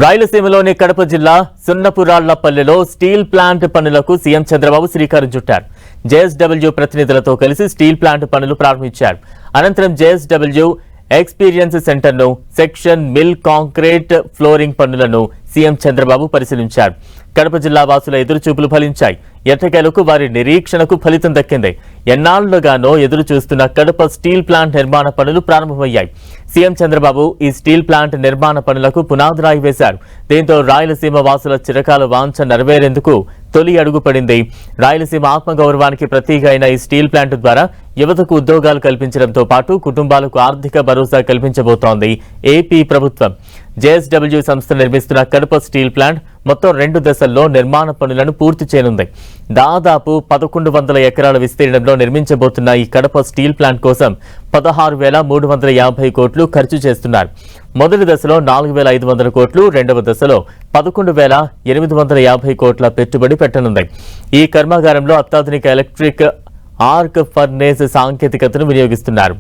రాయలసీమలోని కడప జిల్లా సున్నపురాళ్లపల్లెలో steel plant పనులకు CM Chandrababu శ్రీకారం చుట్టారు. జేఎస్డబ్ల్యూ ప్రతినిధులతో కలిసి స్టీల్ ప్లాంట్ పనులు ప్రారంభించారు. అనంతరం జేఎస్డబ్ల్యూ ఎక్స్పీరియన్స్ సెంటర్ను, సెక్షన్ మిల్ కాంక్రీట్ ఫ్లోరింగ్ పనులను సీఎం చంద్రబాబు పరిశీలించారు. కడప జిల్లా వాసుల ఎదురుచూపులు ఫలించాయి. ఎట్టకేలకు వారి నిరీక్షణకు ఫలితం దక్కింది. ఎన్నాళ్లుగానో ఎదురు చూస్తున్న కడప స్టీల్ ప్లాంట్ నిర్మాణ పనులు ప్రారంభమయ్యాయి. సీఎం చంద్రబాబు ఈ స్టీల్ ప్లాంట్ నిర్మాణ పనులకు పునాదిరాయి వేశారు. దీంతో రాయలసీమ వాసుల చిరకాల వాంఛ నెరవేరేందుకు తొలి అడుగు పడింది. రాయలసీమ ఆత్మగౌరవానికి ప్రతీక అయిన ఈ స్టీల్ ప్లాంట్ ద్వారా యువతకు ఉద్యోగాలు కల్పించడంతో పాటు కుటుంబాలకు ఆర్థిక భరోసా కల్పించబోతోంది ఏపీ ప్రభుత్వం. జేఎస్డబ్ల్యూ సంస్థ నిర్మిస్తున్న కడప స్టీల్ ప్లాంట్ మొత్తం 2 దశల్లో నిర్మాణ పనులను పూర్తి చేయనుంది. దాదాపు 1100 ఎకరాల విస్తీర్ణంలో నిర్మించబోతున్న ఈ కడప స్టీల్ ప్లాంట్ కోసం 16,350 కోట్లు ఖర్చు చేస్తున్నారు. మొదటి దశలో 4,500 కోట్లు, రెండవ దశలో 11,850 కోట్ల పెట్టుబడి పెట్టనుంది. ఈ కర్మాగారంలో అత్యాధునిక ఎలక్ట్రిక్ ఆర్క్ ఫర్నేస్ సాంకేతికతను వినియోగిస్తున్నారు.